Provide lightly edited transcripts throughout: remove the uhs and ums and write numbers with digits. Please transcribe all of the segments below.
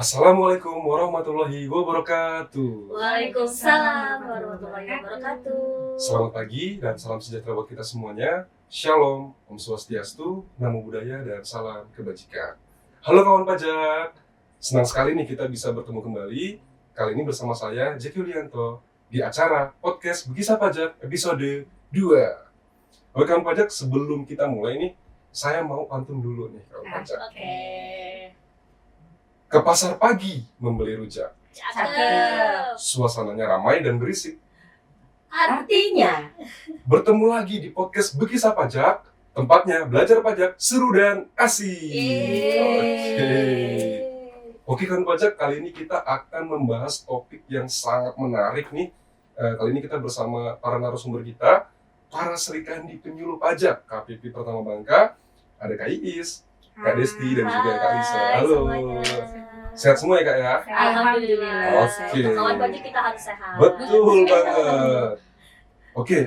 Assalamualaikum warahmatullahi wabarakatuh. Waalaikumsalam warahmatullahi wabarakatuh. Selamat pagi dan salam sejahtera buat kita semuanya. Shalom, Om Swastiastu, Namo Buddhaya, dan salam kebajikan. Halo kawan pajak, senang sekali nih kita bisa bertemu kembali. Kali ini bersama saya, Jeki Yulianto, di acara Podcast Bekisah Pajak episode 2. Oke kawan pajak, sebelum kita mulai nih, saya mau pantun dulu nih kawan pajak. Oke. Ke pasar pagi membeli rujak, Cakep. suasananya ramai dan berisik. Artinya, Bertemu lagi di podcast Bekisah Pajak, tempatnya belajar pajak seru dan asik. Oke kan pajak, kali ini kita akan membahas topik yang sangat menarik nih. Kali ini kita bersama para narasumber kita, para Serikandi Penyuluh Pajak KPP Pertama Bangka, ada Kak Iis, Kak Desti, dan juga Kak Lisa. Hai Halo. semuanya. Sehat semua ya Kak ya? Alhamdulillah. Oke. Untuk kawan pajak kita harus sehat. Betul banget. Oke,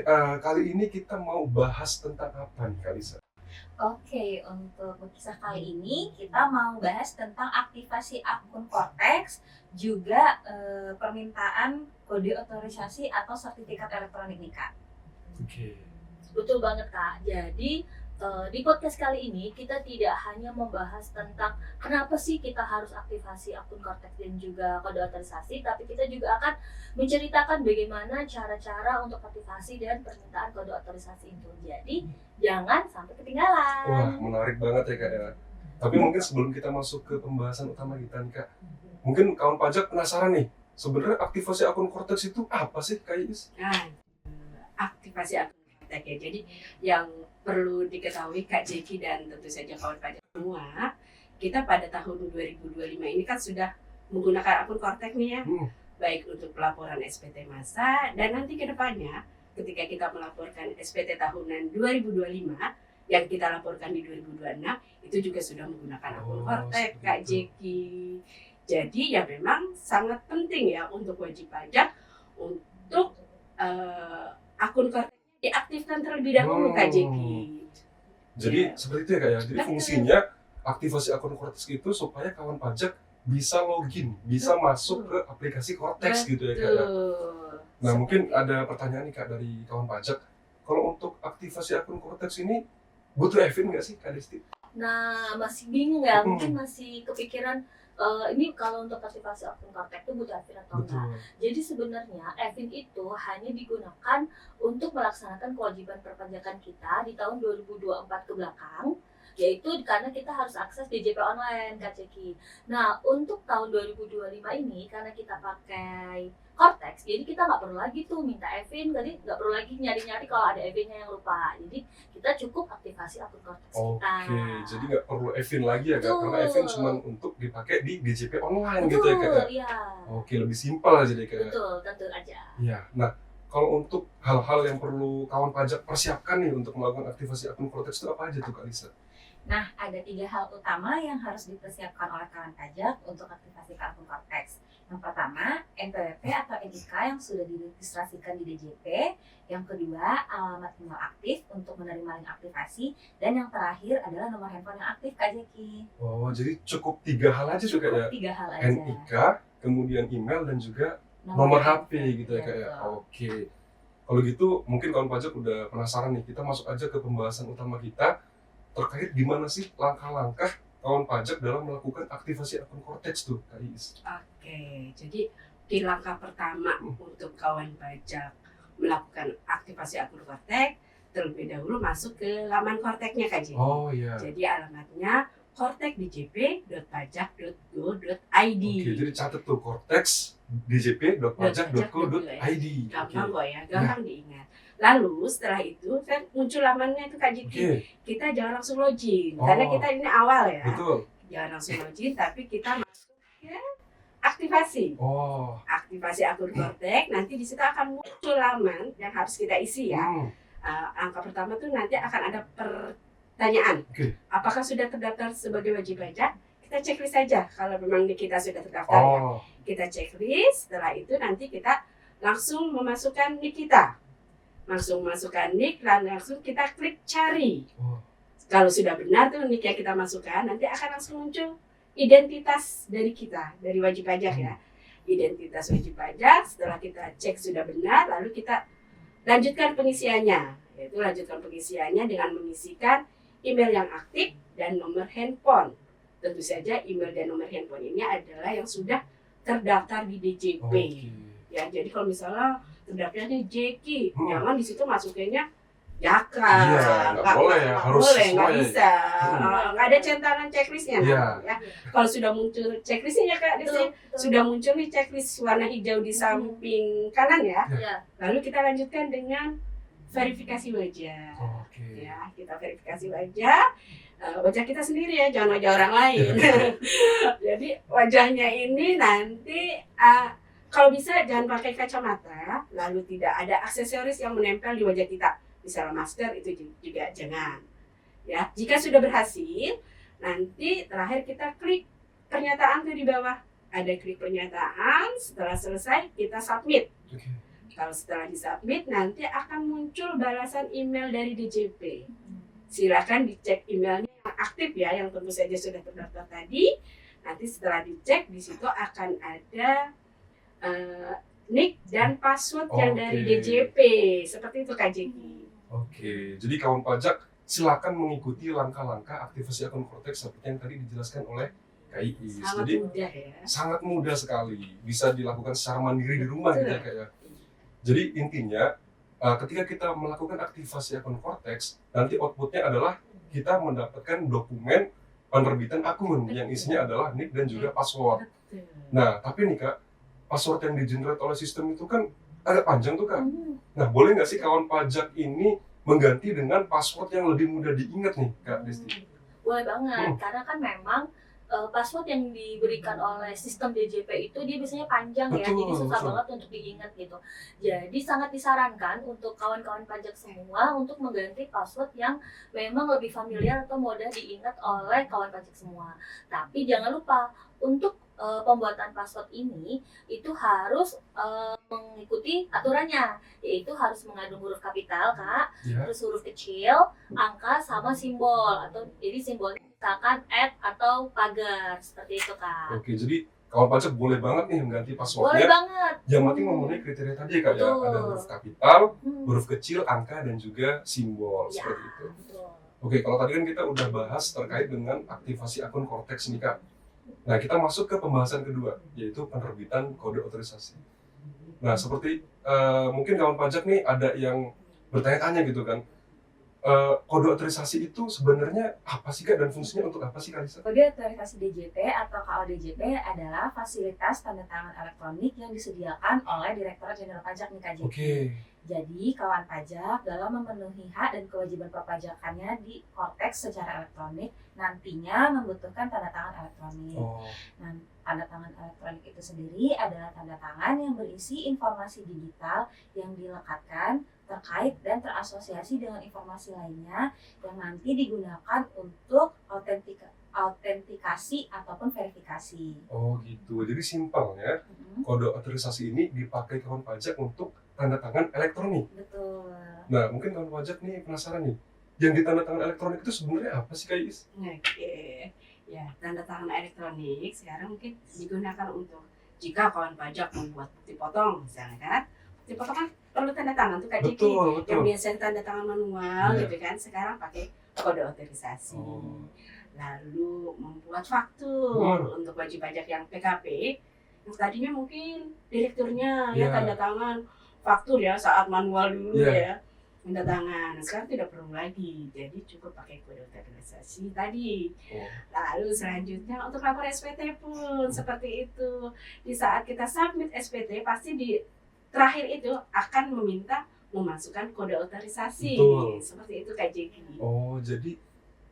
kali ini kita mau bahas tentang apa nih Kak Lisa? Oke, untuk kisah kali ini kita mau bahas tentang aktivasi akun Cortex, juga permintaan kode otorisasi atau sertifikat elektronik nikah. Oke. Betul banget Kak. Jadi di podcast kali ini kita tidak hanya membahas tentang kenapa sih kita harus aktivasi akun Cortex dan juga kode otorisasi, tapi kita juga akan menceritakan bagaimana cara-cara untuk aktivasi dan permintaan kode otorisasi itu. Jadi jangan sampai ketinggalan. Wah, menarik banget ya Kak ya. Tapi mungkin sebelum kita masuk ke pembahasan utama kita nih Kak, mungkin kawan pajak penasaran nih, sebenarnya aktivasi akun Cortex itu apa sih Kak Iis? Nah, aktivasi akun Cortex ya. Jadi yang perlu diketahui Kak Jeki dan tentu saja kawan pajak semua, kita pada tahun 2025 ini kan sudah menggunakan akun Cortex nih ya, baik untuk pelaporan SPT masa dan nanti ke depannya ketika kita melaporkan SPT tahunan 2025 yang kita laporkan di 2026 itu juga sudah menggunakan akun Cortex Kak Jeki. Jadi ya memang sangat penting ya untuk wajib pajak untuk akun Cortex diaktifkan terlebih dahulu Kak Jeki. Jadi seperti itu ya Kak ya. Jadi fungsinya aktivasi akun Cortex itu supaya kawan pajak bisa login, bisa masuk ke aplikasi Cortex gitu ya Kak ya. Nah mungkin ada pertanyaan nih Kak dari kawan pajak. Kalau untuk aktivasi akun Cortex ini butuh EVIN nggak sih Kak Desti? Nah, masih bingung ya, mungkin masih kepikiran ini kalau untuk aktivasi akun Cortex itu butuh EVIN atau enggak. Jadi sebenarnya EVIN itu hanya digunakan untuk melaksanakan kewajiban perpajakan kita di tahun 2024 ke belakang, yaitu karena kita harus akses DJP online Kak Ceki. Nah, untuk tahun 2025 ini karena kita pakai Cortex, jadi kita nggak perlu lagi tuh minta EVIN, jadi nggak perlu lagi nyari-nyari kalau ada EVIN-nya yang lupa. Jadi kita cukup aktivasi akun Cortex kita. Oke, jadi nggak perlu EVIN lagi ya Kak? Betul. Karena EVIN cuma untuk dipakai di DJP online Betul, gitu ya Kak ya? iya. Oke, lebih simpel aja deh Kak ya? Betul, tentu aja. Iya, nah kalau untuk hal-hal yang perlu kawan pajak persiapkan nih untuk melakukan aktivasi akun Cortex itu apa aja tuh Kak Lisa? Nah, ada 3 hal utama yang harus dipersiapkan oleh kawan pajak untuk aktivasi akun Cortex. Yang pertama, NPWP atau NIK yang sudah diregistrasikan di DJP. Yang kedua, alamat email aktif untuk menerima link aktivasi. Dan yang terakhir adalah nomor handphone yang aktif Kak Jeki. Oh, jadi cukup 3 hal aja tuh Kak ya? Cukup 3 hal aja. NIK, kemudian email, dan juga nomor HP gitu ya Kak ya? Oke. Kalau gitu mungkin kawan pajak udah penasaran nih, kita masuk aja ke pembahasan utama kita terkait gimana sih langkah-langkah kawan pajak dalam melakukan aktivasi akun Cortex tuh Kak Iis. Oke, jadi di langkah pertama untuk kawan pajak melakukan aktivasi akun Cortex, terlebih dahulu masuk ke laman Cortex-nya Kak Jeki. Oh iya. Jadi alamatnya cortexdjp.pajak.go.id. Oke, jadi catat tuh Cortex djp.pajak.go.id. Gampang kok ya, gampang diingat. Lalu setelah itu kan muncul lamannya itu Kak Jeki. Kita jangan langsung login, karena kita ini awal ya. Betul. Jangan langsung login, tapi kita masuk ke aktivasi. Aktivasi akun Cortex, nanti di situ akan muncul laman yang harus kita isi ya. Angka pertama tuh nanti akan ada pertanyaan. Apakah sudah terdaftar sebagai wajib pajak? Kita checklist saja kalau memang kita sudah terdaftar ya. Kita checklist, setelah itu nanti kita langsung memasukkan NIK kita. Langsung masukkan NIK, langsung kita klik cari. Kalau sudah benar tuh NIK yang kita masukkan, nanti akan langsung muncul identitas dari kita, dari wajib pajak ya. Identitas wajib pajak, setelah kita cek sudah benar, lalu kita lanjutkan pengisiannya. Yaitu lanjutkan pengisiannya dengan mengisikan email yang aktif dan nomor handphone. Tentu saja email dan nomor handphone ini adalah yang sudah terdaftar di DJP. Oke. Ya, jadi kalau misalnya terdaftarnya Jeki, jangan di situ masukinnya Jaka. Iya, nggak boleh ya, harus boleh, nggak sesuai. bisa. Nggak ada centangan checklistnya. Iya. Ya. Kalau sudah muncul checklistnya ya Kak, di sini sudah muncul nih checklist warna hijau di samping kanan ya. Ya. Lalu kita lanjutkan dengan verifikasi wajah. Oke. Ya, kita verifikasi wajah. Wajah kita sendiri ya, jangan wajah orang lain. Jadi wajahnya ini nanti kalau bisa jangan pakai kacamata, lalu tidak ada aksesoris yang menempel di wajah kita. Misalnya masker itu juga jangan. Ya, jika sudah berhasil, nanti terakhir kita klik pernyataan tuh di bawah. Ada klik pernyataan, setelah selesai kita submit. Oke. Kalau setelah disubmit nanti akan muncul balasan email dari DJP. Silakan dicek emailnya yang aktif ya, yang tentu saja sudah terdaftar tadi. Nanti setelah dicek di situ akan ada nick dan password yang dari Oke. DJP. Seperti itu Kak Jeki. Oke, jadi kawan pajak silakan mengikuti langkah-langkah aktivasi akun Kortex seperti yang tadi dijelaskan oleh Kak Iis. Sangat Jadi mudah ya. sangat mudah sekali, bisa dilakukan secara mandiri di rumah gitu ya Kak ya. Jadi intinya ketika kita melakukan aktivasi akun Kortex, nanti outputnya adalah kita mendapatkan dokumen penerbitan akun yang isinya adalah nick dan juga password. Nah, tapi nih Kak, password yang di-generate oleh sistem itu kan agak panjang tuh Kak. Nah, boleh nggak sih kawan pajak ini mengganti dengan password yang lebih mudah diingat nih Kak Desti? Boleh banget, karena kan memang password yang diberikan oleh sistem DJP itu dia biasanya panjang ya, Betul, jadi susah betul. banget untuk diingat gitu. Jadi sangat disarankan untuk kawan-kawan pajak semua untuk mengganti password yang memang lebih familiar atau mudah diingat oleh kawan pajak semua. Tapi jangan lupa untuk pembuatan password ini itu harus mengikuti aturannya, yaitu harus mengandung huruf kapital Kak, Ya. terus huruf kecil, angka sama simbol, atau jadi simbolnya misalkan atau pagar seperti itu Kak. Oke, jadi kawan pajak boleh banget nih mengganti Boleh passwordnya. banget. Yang penting memenuhi kriteria tadi ya Kak ya. Betul. Ada huruf kapital, Hmm. huruf kecil, angka, dan juga simbol. Ya, Seperti itu. betul. Oke, kalau tadi kan kita udah bahas terkait dengan aktivasi akun Kortex nih Kak. Nah, kita masuk ke pembahasan kedua, yaitu penerbitan kode otorisasi. Nah, seperti mungkin kawan pajak nih ada yang bertanya-tanya gitu kan, kode otorisasi itu sebenarnya apa sih Kak dan fungsinya untuk apa sih Kak Lisa? Kode otorisasi DJP atau KODJP adalah fasilitas tanda tangan elektronik yang disediakan oleh Direktorat Jenderal Pajak nih Kak Jeki. Oke, Jadi, kawan pajak dalam memenuhi hak dan kewajiban perpajakannya di Kortex secara elektronik nantinya membutuhkan tanda tangan elektronik. oh, Nah, tanda tangan elektronik itu sendiri adalah tanda tangan yang berisi informasi digital yang dilekatkan, terkait, dan terasosiasi dengan informasi lainnya yang nanti digunakan untuk autentikasi ataupun verifikasi. oh gitu. Jadi simpelnya kode otorisasi ini dipakai kawan pajak untuk tanda tangan elektronik. Betul. Nah, mungkin kawan pajak nih penasaran nih, yang ditanda tangan elektronik itu sebenarnya apa sih Kak Is? Oke. Ya, tanda tangan elektronik sekarang mungkin digunakan untuk jika kawan pajak membuat bukti potong misalnya kan. Bukti potong kan perlu tanda tangan tuh Kak Jeki. Betul, Yang betul. biasanya tanda tangan manual Iya. gitu kan, sekarang pakai kode otorisasi. Oh. Lalu membuat faktur untuk wajib pajak yang PKP, yang tadinya mungkin direkturnya ya Iya. tanda tangan faktur ya saat manual dulu Iya. ya tanda tangan. Nah, sekarang tidak perlu lagi, jadi cukup pakai kode otorisasi tadi. Oh. Lalu selanjutnya untuk lapor SPT pun seperti itu. Di saat kita submit SPT pasti di terakhir itu akan meminta memasukkan kode otorisasi. Betul. Seperti itu Kak Jeki. Oh, jadi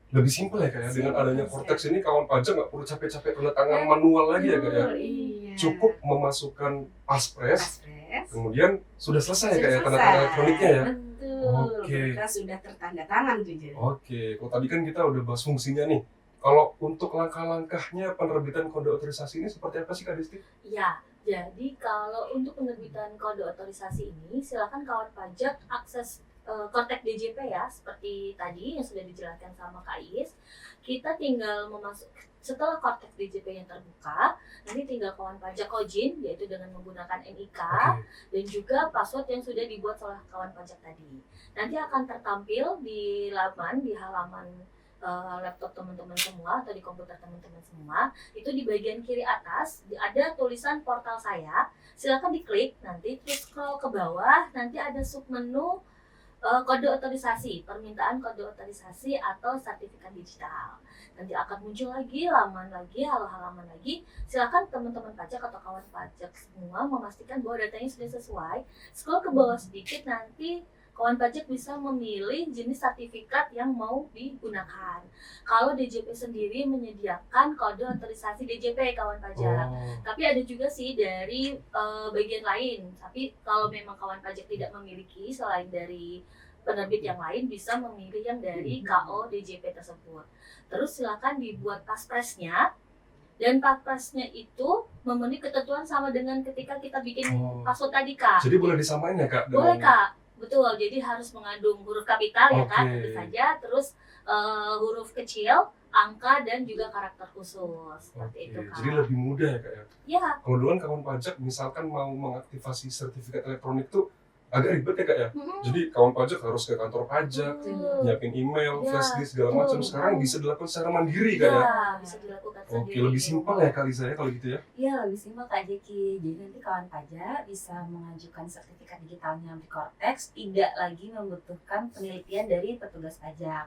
lebih simpel ya Kak ya, dengan Simpel adanya sih. Kortex ini kawan pajak nggak perlu capek-capek tanda tangan manual lagi ya Kak ya. Betul, iya. Cukup memasukkan paspres, Paspres. kemudian sudah selesai ya Kak ya Sudah tanda tangan selesai. elektroniknya ya. Betul. Oke. Kita sudah tertanda tangan tuh jadi. Oke, kalau tadi kan kita udah bahas fungsinya nih. Kalau untuk langkah-langkahnya penerbitan kode otorisasi ini seperti apa sih Kak Desti? Ya, jadi kalau untuk penerbitan kode otorisasi ini, silakan kawan pajak akses Kortek DJP ya, seperti tadi yang sudah dijelaskan sama Kak Is, kita tinggal setelah Kortek DJP yang terbuka, nanti tinggal kawan pajak login, yaitu dengan menggunakan NIK dan juga password yang sudah dibuat oleh kawan pajak tadi. Nanti akan tertampil di halaman laptop teman-teman semua atau di komputer teman-teman semua. Itu di bagian kiri atas ada tulisan portal saya. Silakan diklik, nanti terus scroll ke bawah, nanti ada submenu kode otorisasi, permintaan kode otorisasi atau sertifikat digital. Nanti akan muncul lagi, halaman lagi. Silakan teman-teman pajak atau kawan pajak semua memastikan bahwa datanya sudah sesuai. Scroll ke bawah sedikit, nanti kawan pajak bisa memilih jenis sertifikat yang mau digunakan. Kalau DJP sendiri menyediakan kode otorisasi DJP kawan pajak. Tapi ada juga sih dari bagian lain. Tapi kalau memang kawan pajak tidak memiliki selain dari penerbit yang lain, bisa memilih yang dari KO DJP tersebut. Terus silakan dibuat paspresnya. Dan paspresnya itu memenuhi ketentuan sama dengan ketika kita bikin password tadi, Kak. Jadi boleh disamain ya, Kak? Boleh, Kak. Betul, jadi harus mengandung huruf kapital ya kan, tentu saja, terus huruf kecil, angka, dan juga karakter khusus. Seperti itu, Kak. Jadi lebih mudah ya, Kak ya? Ya. Kalau duluan kawan pajak misalkan mau mengaktifasi sertifikat elektronik tuh agak ribet ya, Kak ya? Jadi kawan pajak harus ke kantor pajak, nyiapin email, flash disk, segala macam. Sekarang bisa dilakukan secara mandiri, Kak ya? Bisa dilakukan sendiri. Lebih simpel ya kali saya kalau gitu ya? Iya, lebih simpel Kak Jeki. Jadi nanti kawan pajak bisa mengajukan sertifikat digitalnya di Kortex, tidak lagi membutuhkan penelitian dari petugas pajak.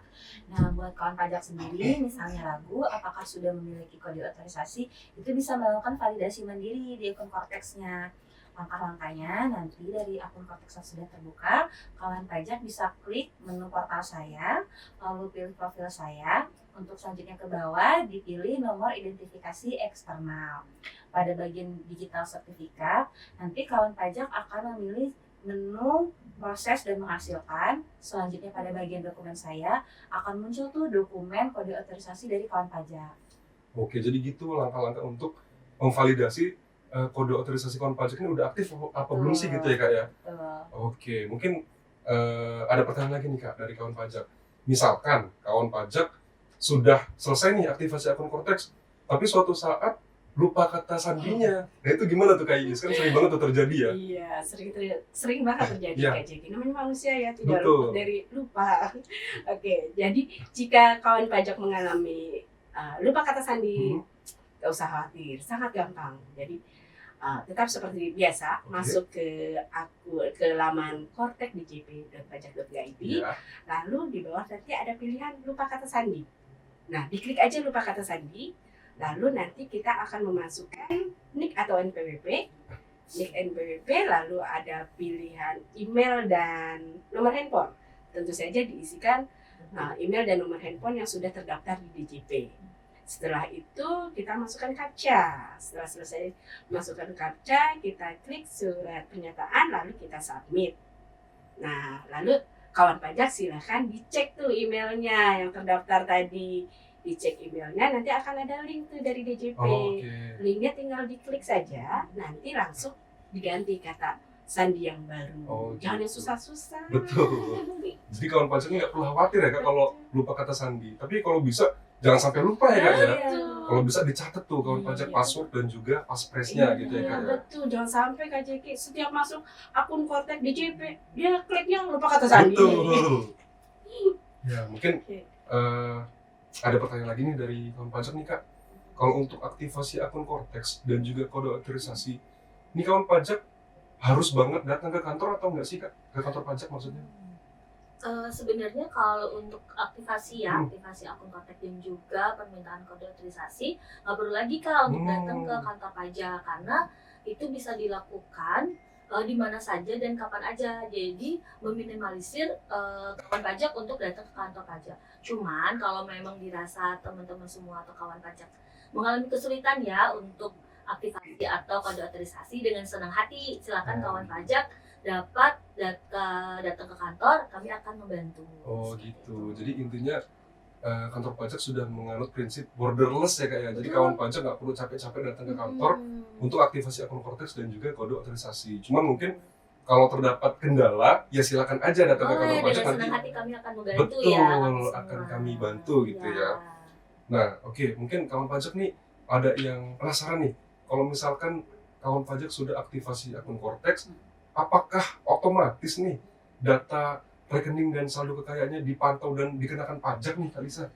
Nah, buat kawan pajak sendiri, misalnya ragu apakah sudah memiliki kode otorisasi, itu bisa melakukan validasi mandiri di akun Kortexnya. Langkah-langkahnya nanti dari akun Kortex yang sudah terbuka, kawan pajak bisa klik menu portal saya, lalu pilih profil saya. Untuk selanjutnya ke bawah dipilih nomor identifikasi eksternal. Pada bagian digital sertifikat, nanti kawan pajak akan memilih menu proses dan menghasilkan. Selanjutnya pada bagian dokumen saya akan muncul tuh dokumen kode otorisasi dari kawan pajak. Oke, jadi gitu langkah-langkah untuk memvalidasi kode otorisasi kawan pajak ini udah aktif apa belum sih gitu ya, Kak ya? Oke, mungkin ada pertanyaan lagi nih, Kak, dari kawan pajak. Misalkan kawan pajak sudah selesai nih aktivasi akun Kortex, tapi suatu saat lupa kata sandinya. Nah itu gimana tuh, Kak Is? Kan sering banget tuh terjadi ya? Iya, sering banget terjadi, Kak Jeki. Namanya manusia ya, tidak Betul. luput dari lupa. Oke, jadi jika kawan pajak mengalami lupa kata sandi, gak usah khawatir, sangat gampang. Jadi tetap seperti biasa, masuk ke laman kortek.djp.pajak.go.id, lalu di bawah nanti ada pilihan lupa kata sandi. Nah, diklik aja lupa kata sandi, lalu nanti kita akan memasukkan NIK atau NPWP, lalu ada pilihan email dan nomor handphone. Tentu saja diisikan email dan nomor handphone yang sudah terdaftar di DJP. Setelah itu kita masukkan CAPTCHA. Setelah selesai masukkan CAPTCHA, kita klik surat pernyataan lalu kita submit. Nah, lalu kawan pajak silahkan dicek tuh emailnya yang terdaftar tadi. Dicek emailnya, nanti akan ada link tuh dari DJP. Linknya tinggal diklik saja, nanti langsung diganti kata sandi yang baru. Jangan yang susah-susah. Betul. Jadi kawan pajak ini nggak perlu khawatir ya, Kak, kalau lupa kata sandi. Tapi kalau bisa jangan sampai lupa ya, Kak ya. Kalau bisa dicatat tuh kawan pajak password dan juga paspresnya gitu ya, Kak. Betul, jangan sampai Kak Jeki setiap masuk akun Kortek DJP dia kliknya lupa kata sandi. Betul. Ya mungkin ada pertanyaan lagi nih dari kawan pajak nih, Kak. Kalau untuk aktivasi akun Kortex dan juga kode otorisasi, ini kawan pajak harus banget datang ke kantor atau enggak sih, Kak? Ke kantor pajak maksudnya? Sebenarnya kalau untuk aktivasi akun Kortek dan juga permintaan kode otorisasi, nggak perlu lagi, Kak, untuk datang ke kantor pajak, karena itu bisa dilakukan di mana saja dan kapan aja. Jadi meminimalisir kawan pajak untuk datang ke kantor pajak. Cuman kalau memang dirasa teman-teman semua atau kawan pajak mengalami kesulitan ya untuk aktivasi atau kode otorisasi, dengan senang hati silakan kawan pajak dapat datang ke kantor, kami akan membantu. Gitu. Jadi intinya kantor pajak sudah menganut prinsip borderless ya, Kak ya. Jadi kawan pajak nggak perlu capek-capek datang ke kantor untuk aktivasi akun Kortex dan juga kode otorisasi. Cuman mungkin kalau terdapat kendala, ya silakan aja datang ke kantor Boleh, pajak dengan nanti. senang hati kami akan membantu Betul, ya. kami akan semua. kami bantu gitu ya. Nah, oke, mungkin kawan pajak nih ada yang penasaran nih. Kalau misalkan kawan pajak sudah aktivasi akun Cortex, apakah otomatis nih data rekening dan saldo kekayaannya dipantau dan dikenakan pajak nih, Kak Lisa?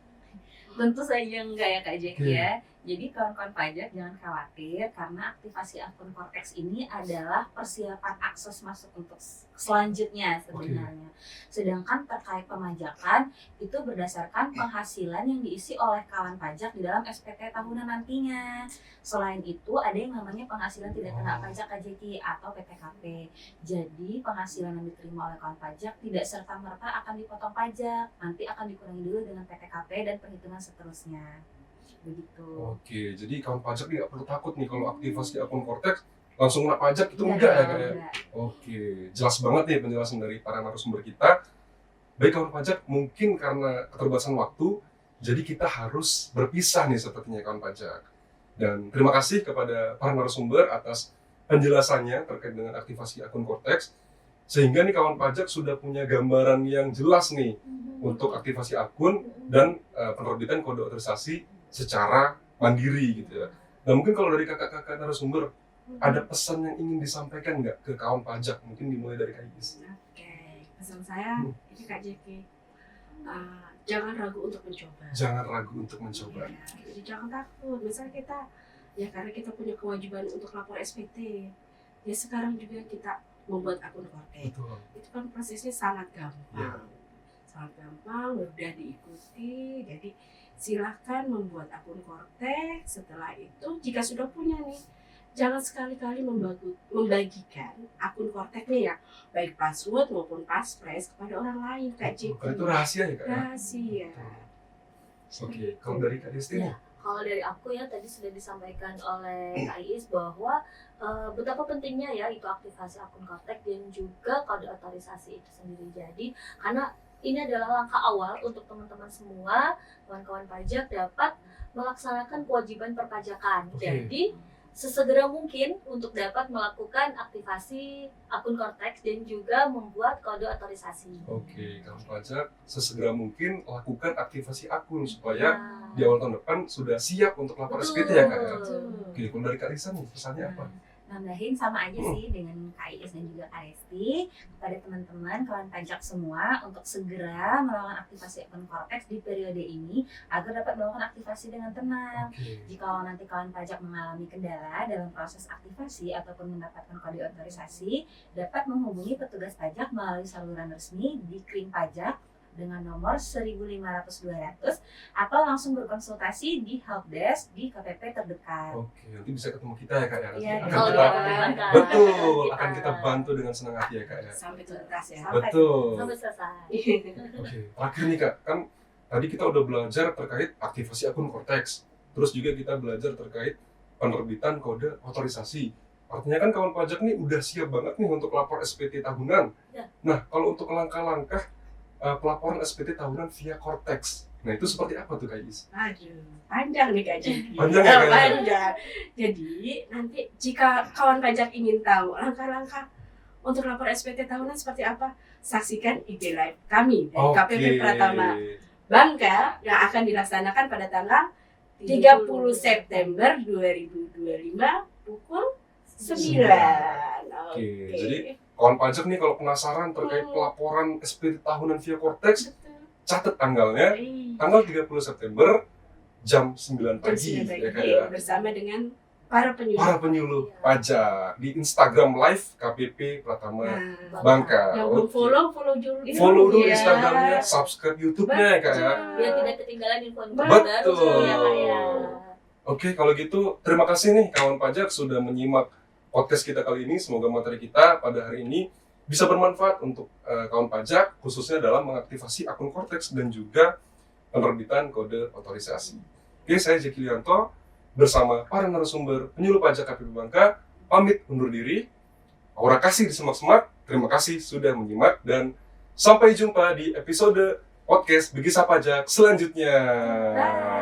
Tentu saja enggak ya Kak Jeki Oke. ya. Jadi kawan-kawan pajak jangan khawatir karena aktivasi akun Cortex ini adalah persiapan akses masuk untuk selanjutnya sebenarnya. Sedangkan terkait pemajakan itu berdasarkan penghasilan yang diisi oleh kawan pajak di dalam SPT tahunan nantinya. Selain itu ada yang namanya penghasilan tidak kena pajak KJK atau PTKP. Jadi penghasilan yang diterima oleh kawan pajak tidak serta-merta akan dipotong pajak. Nanti akan dikurangi dulu dengan PTKP dan perhitungan seterusnya. Begitu. Oke, jadi kawan pajak nggak perlu takut nih kalau aktivasi akun Cortex langsung kena pajak itu Iya enggak ya dong, kayak. enggak. Oke, jelas banget nih penjelasan dari para narasumber kita. Baik kawan pajak, mungkin karena keterbatasan waktu, jadi kita harus berpisah nih sepertinya kawan pajak. Dan terima kasih kepada para narasumber atas penjelasannya terkait dengan aktivasi akun Cortex. Sehingga nih kawan pajak sudah punya gambaran yang jelas nih untuk aktivasi akun dan penerbitan kode otorisasi secara mandiri gitu ya. Nah mungkin kalau dari kakak-kakak narasumber, ada pesan yang ingin disampaikan nggak ke kawan pajak? Mungkin dimulai dari Kak Iis. Oke, pesan saya ini Kak Jeki, jangan ragu untuk mencoba. Jangan ragu untuk mencoba. Ya, jadi jangan takut. Misalnya kita, ya karena kita punya kewajiban untuk lapor SPT, ya sekarang juga kita membuat akun Cortex. Betul. Itu kan prosesnya sangat gampang, Ya. sangat gampang, mudah diikuti. Jadi silahkan membuat akun Cortex. Setelah itu, jika sudah punya nih, jangan sekali-kali membagikan akun Cortex-nya ya, baik password maupun passphrase kepada orang lain, Kak Jeki. Bukan itu rahasia ya Kak? Ya? Rahasia. Oke, kalau dari Kak Desti? Ya. Kalau dari aku ya tadi sudah disampaikan oleh Kak Iis bahwa betapa pentingnya ya itu aktivasi akun Cortex dan juga kode otorisasi itu sendiri. Jadi karena ini adalah langkah awal untuk teman-teman semua, kawan-kawan pajak dapat melaksanakan kewajiban perpajakan. Oke. Jadi sesegera mungkin untuk dapat melakukan aktivasi akun Cortex dan juga membuat kode otorisasi. Oke, kawan pajak sesegera mungkin lakukan aktivasi akun supaya Nah, di awal tahun depan sudah siap untuk lapor betul. SPT ya Kak ya? Betul. Oke, kalau dari Kak Lisa nih pesannya apa? Nambahin sama aja sih dengan Kak Iis dan juga Kak Resti kepada teman-teman kawan pajak semua untuk segera melakukan aktivasi akun Cortex di periode ini agar dapat melakukan aktivasi dengan tenang. Oke. Jika nanti kawan pajak mengalami kendala dalam proses aktivasi ataupun mendapatkan kode otorisasi, dapat menghubungi petugas pajak melalui saluran resmi di Krim Pajak dengan nomor 1.500-200 atau langsung berkonsultasi di helpdesk di KPP terdekat. Oke, nanti bisa ketemu kita ya Kak ya? Nanti Iya, akan kalau kita, dipertimbangkan. betul, akan kita bantu dengan senang hati ya Kak ya? Sampai tuntas ya. Sampai Betul. Sampai selesai. Oke, terakhir nih Kak, kan tadi kita udah belajar terkait aktivasi akun Cortex. Terus juga kita belajar terkait penerbitan kode otorisasi. Artinya kan kawan pajak nih udah siap banget nih untuk lapor SPT tahunan. Ya. Nah, kalau untuk langkah-langkah pelaporan SPT tahunan via Cortex, nah itu seperti apa tuh Kak Iis? Aduh, panjang nih Kak Jeki. Panjang ya, Kak? Panjang. Jadi nanti jika kawan pajak ingin tahu langkah-langkah untuk lapor SPT tahunan seperti apa, saksikan IG live kami dari KPP Pratama Bangka yang akan dilaksanakan pada tanggal 30 September 2025 pukul 9. Oke, jadi kawan pajak nih kalau penasaran terkait pelaporan SPT tahunan via Cortex, catat tanggalnya, tanggal 30 September jam 9 pagi ya Kak ya. Bersama dengan para penyuluh. Para penyuluh pajak di Instagram Live KPP Pratama Nah, Bangka. yang belum Oke. follow dulu. Follow dulu ya. Instagramnya, subscribe YouTube-nya ya Kak ya. Biar tidak ketinggalan info-info Betul. baru ya Kak ya. Oke, kalau gitu terima kasih nih kawan pajak sudah menyimak podcast kita kali ini. Semoga materi kita pada hari ini bisa bermanfaat untuk kawan pajak, khususnya dalam mengaktifasi akun Cortex dan juga penerbitan kode otorisasi. Oke, saya Jeki Lianto bersama para narasumber penyuluh pajak KPP Bangka pamit undur diri. Aura kasih di semak-semak. Terima kasih sudah menyimak dan sampai jumpa di episode podcast Begisa Pajak selanjutnya. Bye.